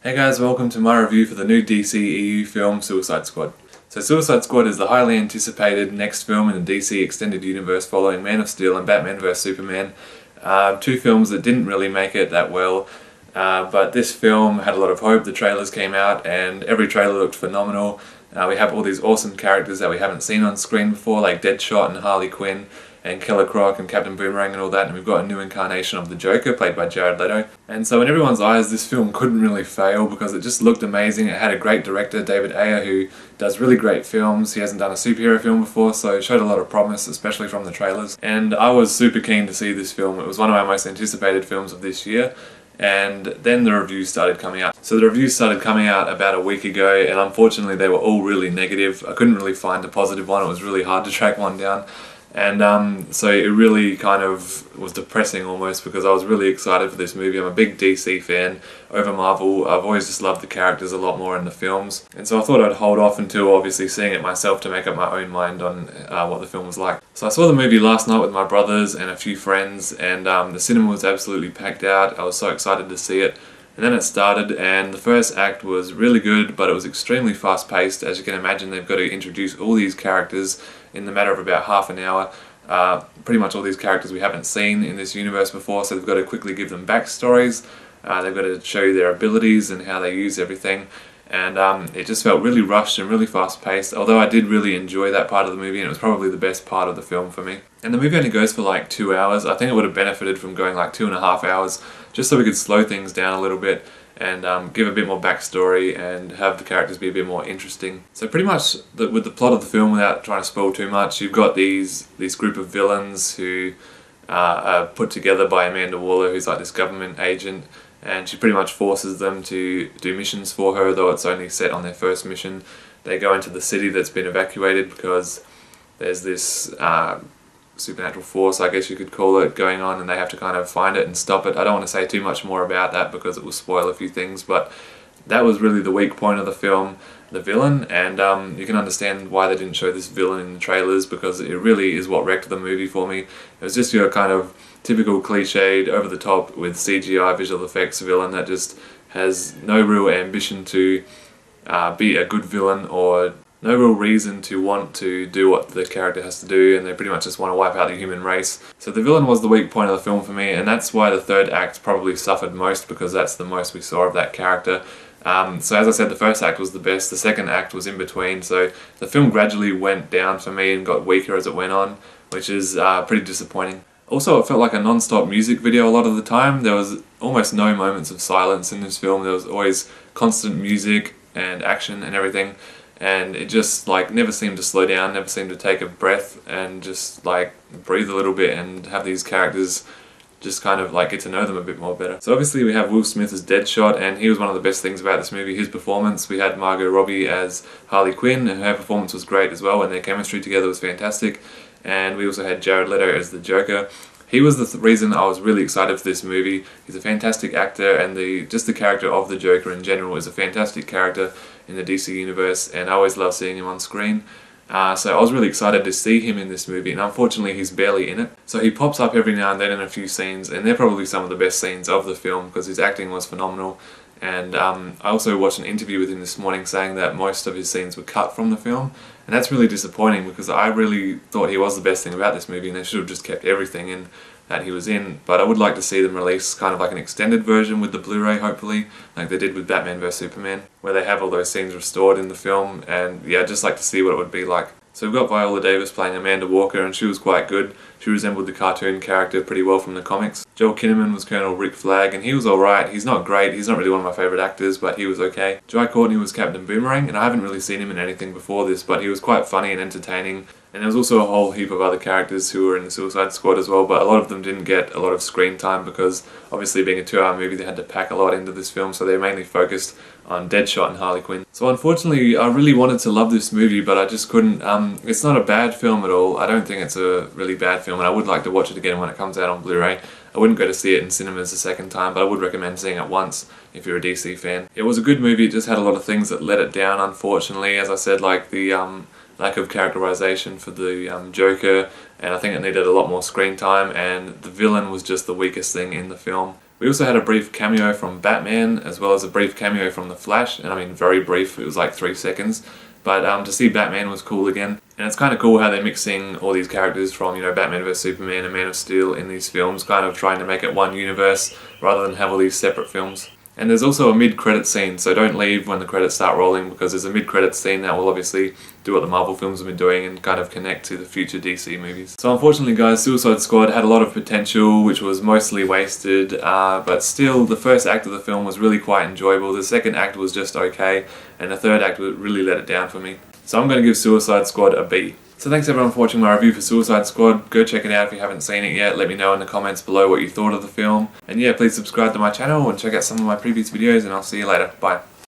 Hey guys, welcome to my review for the new DC EU film Suicide Squad. So Suicide Squad is the highly anticipated next film in the DC Extended Universe following Man of Steel and Batman vs Superman. Two films that didn't really make it that well, but this film had a lot of hope. The trailers came out and every trailer looked phenomenal. We have all these awesome characters that we haven't seen on screen before, like Deadshot and Harley Quinn and Killer Croc and Captain Boomerang and all that, and we've got a new incarnation of the Joker played by Jared Leto. And so in everyone's eyes this film couldn't really fail because it just looked amazing. It had a great director, David Ayer, who does really great films. He hasn't done a superhero film before, so it showed a lot of promise, especially from the trailers. And I was super keen to see this film. It was one of my most anticipated films of this year. And then the reviews started coming out. So the reviews started coming out about a week ago, and unfortunately they were all really negative. I couldn't really find a positive one. It was really hard to track one down. And so it really kind of was depressing almost, because I was really excited for this movie. I'm a big DC fan over Marvel. I've always just loved the characters a lot more in the films. And so I thought I'd hold off until obviously seeing it myself to make up my own mind on what the film was like. So I saw the movie last night with my brothers and a few friends, and the cinema was absolutely packed out. I was so excited to see it. And then it started, and the first act was really good, but it was extremely fast-paced. As you can imagine, they've got to introduce all these characters in the matter of about half an hour. Pretty much all these characters we haven't seen in this universe before, so they've got to quickly give them backstories. They've got to show you their abilities and how they use everything. And it just felt really rushed and really fast-paced, although I did really enjoy that part of the movie, and it was probably the best part of the film for me. And the movie only goes for like 2 hours. I think it would have benefited from going like 2.5 hours, just so we could slow things down a little bit and give a bit more backstory and have the characters be a bit more interesting. So pretty much with the plot of the film, without trying to spoil too much, you've got these group of villains who are put together by Amanda Waller, who's like this government agent, and she pretty much forces them to do missions for her, though it's only set on their first mission. They go into the city that's been evacuated because there's this supernatural force, I guess you could call it, going on, and they have to kind of find it and stop it. I don't want to say too much more about that because it will spoil a few things, but that was really the weak point of the film, the villain, and you can understand why they didn't show this villain in the trailers, because it really is what wrecked the movie for me. It was just your kind of typical cliched, over the top with CGI visual effects villain that just has no real ambition to be a good villain, or no real reason to want to do what the character has to do, and they pretty much just want to wipe out the human race. So the villain was the weak point of the film for me, and that's why the third act probably suffered most, because that's the most we saw of that character. So as I said, the first act was the best, the second act was in between, so the film gradually went down for me and got weaker as it went on, which is pretty disappointing. Also, it felt like a non-stop music video a lot of the time. There was almost no moments of silence in this film. There was always constant music and action and everything, and it just like never seemed to slow down, never seemed to take a breath and just like breathe a little bit and have these characters just kind of like get to know them a bit more better. So obviously we have Will Smith as Deadshot, and he was one of the best things about this movie, his performance. We had Margot Robbie as Harley Quinn, and her performance was great as well, and their chemistry together was fantastic. And we also had Jared Leto as the Joker. He was the reason I was really excited for this movie. He's a fantastic actor, and just the character of the Joker in general is a fantastic character in the DC universe, and I always love seeing him on screen. So I was really excited to see him in this movie, and unfortunately he's barely in it. So he pops up every now and then in a few scenes, and they're probably some of the best scenes of the film because his acting was phenomenal. And I also watched an interview with him this morning saying that most of his scenes were cut from the film, and that's really disappointing because I really thought he was the best thing about this movie, and they should have just kept everything in that he was in. But I would like to see them release kind of like an extended version with the Blu-ray, hopefully, like they did with Batman vs Superman, where they have all those scenes restored in the film, and yeah, I'd just like to see what it would be like. So we've got Viola Davis playing Amanda Walker, and she was quite good. She resembled the cartoon character pretty well from the comics. Joel Kinnaman was Colonel Rick Flag, and he was alright. He's not great, he's not really one of my favourite actors, but he was okay. Courtney was Captain Boomerang, and I haven't really seen him in anything before this, but he was quite funny and entertaining. And there was also a whole heap of other characters who were in the Suicide Squad as well, but a lot of them didn't get a lot of screen time because obviously being a 2-hour movie they had to pack a lot into this film, so they mainly focused on Deadshot and Harley Quinn. So unfortunately I really wanted to love this movie, but I just couldn't. It's not a bad film at all. I don't think it's a really bad film, and I would like to watch it again when it comes out on Blu-ray. I wouldn't go to see it in cinemas a second time, but I would recommend seeing it once if you're a DC fan. It was a good movie, it just had a lot of things that let it down, unfortunately. As I said, like the lack of characterization for the Joker, and I think it needed a lot more screen time, and the villain was just the weakest thing in the film. We also had a brief cameo from Batman, as well as a brief cameo from The Flash, and I mean very brief, it was like 3 seconds. But to see Batman was cool again. And it's kind of cool how they're mixing all these characters from, you know, Batman vs Superman and Man of Steel in these films, kind of trying to make it one universe rather than have all these separate films. And there's also a mid-credit scene, so don't leave when the credits start rolling, because there's a mid-credit scene that will obviously do what the Marvel films have been doing and kind of connect to the future DC movies. So unfortunately guys, Suicide Squad had a lot of potential, which was mostly wasted, but still the first act of the film was really quite enjoyable. The second act was just okay, and the third act really let it down for me. So I'm going to give Suicide Squad a B. So thanks everyone for watching my review for Suicide Squad. Go check it out if you haven't seen it yet. Let me know in the comments below what you thought of the film. And yeah, please subscribe to my channel and check out some of my previous videos, and I'll see you later. Bye.